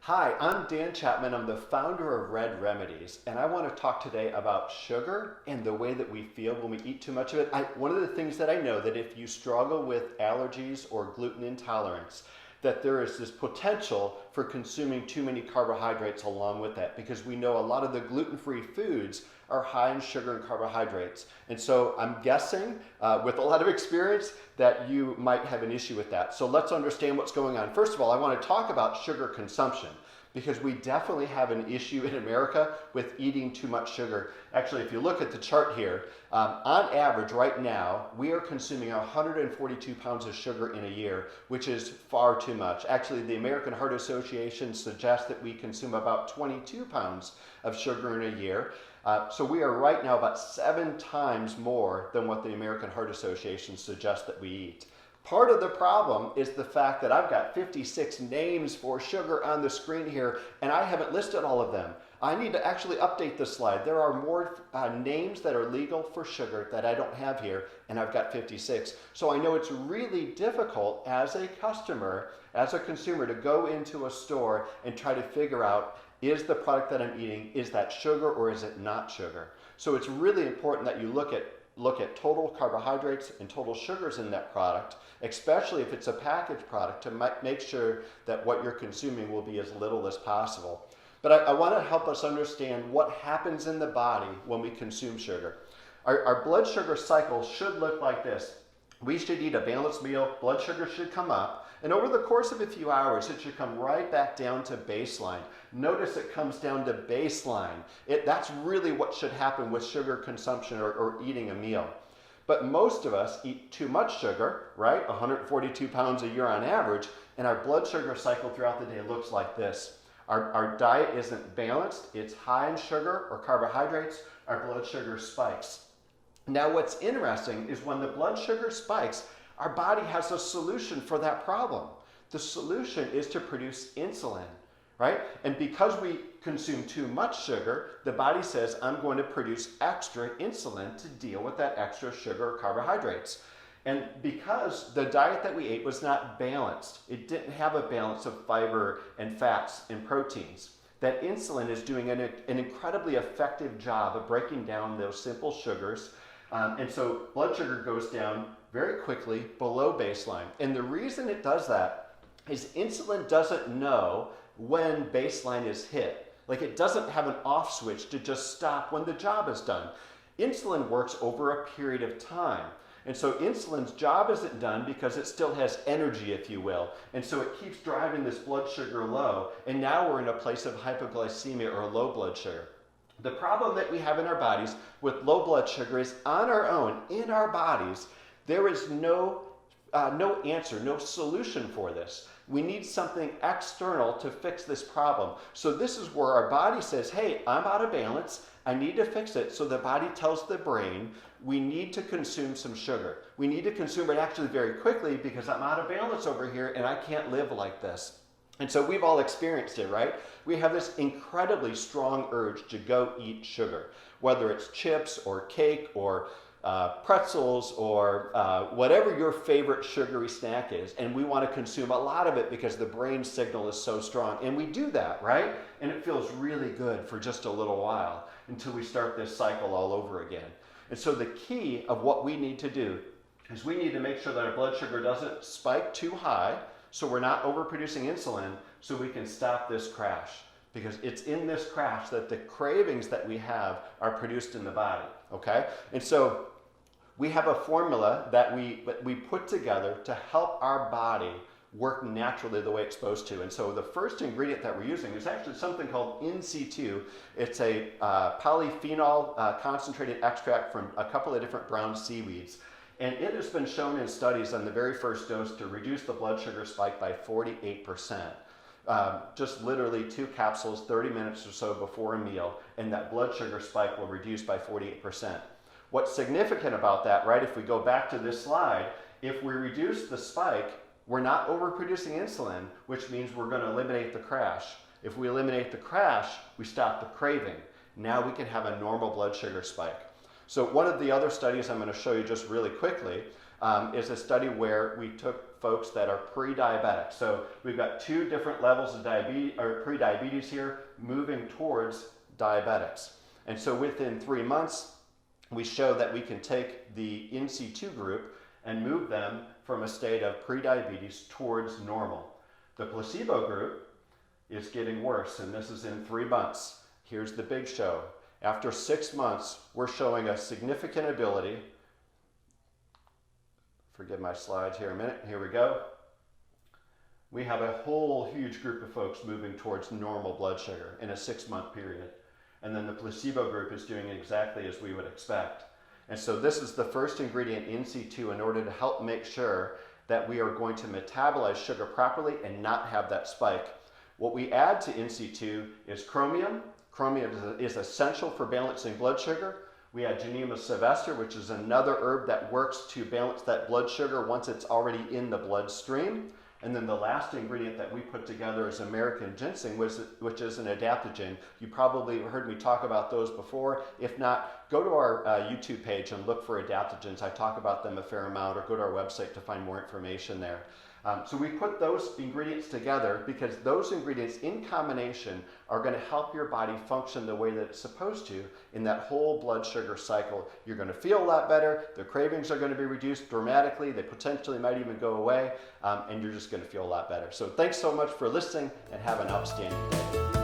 Hi, I'm Dan Chapman. I'm the founder of Redd Remedies, and I want to talk today about sugar and the way that we feel when we eat too much of it. One of the things that I know that if you struggle with allergies or gluten intolerance, that there is this potential for consuming too many carbohydrates along with that, because we know a lot of the gluten-free foods are high in sugar and carbohydrates. And so I'm guessing with a lot of experience that you might have an issue with that. So let's understand what's going on. First of all, I want to talk about sugar consumption, because we definitely have an issue in America with eating too much sugar. Actually, if you look at the chart here, on average right now, we are consuming 142 pounds of sugar in a year, which is far too much. Actually, the American Heart Association suggests that we consume about 22 pounds of sugar in a year. So we are right now about 7 times more than what the American Heart Association suggests that we eat. Part of the problem is the fact that I've got 56 names for sugar on the screen here, and I haven't listed all of them. I need to actually update this slide. There are more names that are legal for sugar that I don't have here, and I've got 56. So I know it's really difficult as a customer, as a consumer, to go into a store and try to figure out, is the product that I'm eating, is that sugar or is it not sugar? So it's really important that you look at total carbohydrates and total sugars in that product, especially if it's a packaged product, to make sure that what you're consuming will be as little as possible. But I want to help us understand what happens in the body when we consume sugar. Our blood sugar cycle should look like this. We should eat a balanced meal, blood sugar should come up, and over the course of a few hours, it should come right back down to baseline. Notice it comes down to baseline. That's really what should happen with sugar consumption or eating a meal. But most of us eat too much sugar, right? 142 pounds a year on average, and our blood sugar cycle throughout the day looks like this. Our diet isn't balanced, it's high in sugar or carbohydrates, our blood sugar spikes. Now what's interesting is when the blood sugar spikes, our body has a solution for that problem. The solution is to produce insulin, right? And because we consume too much sugar, the body says, I'm going to produce extra insulin to deal with that extra sugar or carbohydrates. And because the diet that we ate was not balanced, it didn't have a balance of fiber and fats and proteins, that insulin is doing an incredibly effective job of breaking down those simple sugars. And so blood sugar goes down very quickly below baseline. And the reason it does that is insulin doesn't know when baseline is hit. Like, it doesn't have an off switch to just stop when the job is done. Insulin works over a period of time. And so insulin's job isn't done because it still has energy, if you will. And so it keeps driving this blood sugar low. And now we're in a place of hypoglycemia or low blood sugar. The problem that we have in our bodies with low blood sugar is on our own, in our bodies, there is no answer, no solution for this. We need something external to fix this problem. So this is where our body says, hey, I'm out of balance, I need to fix it. So the body tells the brain, we need to consume some sugar. We need to consume it actually very quickly because I'm out of balance over here and I can't live like this. And so we've all experienced it, right? We have this incredibly strong urge to go eat sugar, whether it's chips or cake or pretzels or whatever your favorite sugary snack is, and we want to consume a lot of it because the brain signal is so strong. And we do that, right? And it feels really good for just a little while until we start this cycle all over again. And so the key of what we need to do is we need to make sure that our blood sugar doesn't spike too high, so we're not overproducing insulin, so we can stop this crash. Because it's in this crash that the cravings that we have are produced in the body, okay? And so we have a formula that we put together to help our body work naturally the way it's supposed to. And so the first ingredient that we're using is actually something called NC2. It's a polyphenol concentrated extract from a couple of different brown seaweeds. And it has been shown in studies on the very first dose to reduce the blood sugar spike by 48%. Just literally 2 capsules, 30 minutes or so before a meal, and that blood sugar spike will reduce by 48%. What's significant about that, right, if we go back to this slide, if we reduce the spike, we're not overproducing insulin, which means we're going to eliminate the crash. If we eliminate the crash, we stop the craving. Now we can have a normal blood sugar spike. So one of the other studies I'm going to show you just really quickly is a study where we took folks that are pre-diabetic. So we've got 2 different levels of diabetes or pre-diabetes here moving towards diabetics. And so within 3 months, we show that we can take the in situ group and move them from a state of pre-diabetes towards normal. The placebo group is getting worse, and this is in 3 months. Here's the big show. After 6 months, we're showing a significant ability. Forgive my slides here a minute. Here we go. We have a whole huge group of folks moving towards normal blood sugar in a 6-month period. And then the placebo group is doing exactly as we would expect. And so this is the first ingredient in situ in order to help make sure that we are going to metabolize sugar properly and not have that spike. What we add to in situ is chromium. Chromium is essential for balancing blood sugar. We add Genema sylvester, which is another herb that works to balance that blood sugar once it's already in the bloodstream. And then the last ingredient that we put together is American ginseng, which is an adaptogen. You probably heard me talk about those before. If not, go to our YouTube page and look for adaptogens. I talk about them a fair amount, or go to our website to find more information there. So we put those ingredients together because those ingredients in combination are going to help your body function the way that it's supposed to in that whole blood sugar cycle. You're going to feel a lot better. The cravings are going to be reduced dramatically. They potentially might even go away, and you're just going to feel a lot better. So thanks so much for listening, and have an outstanding day.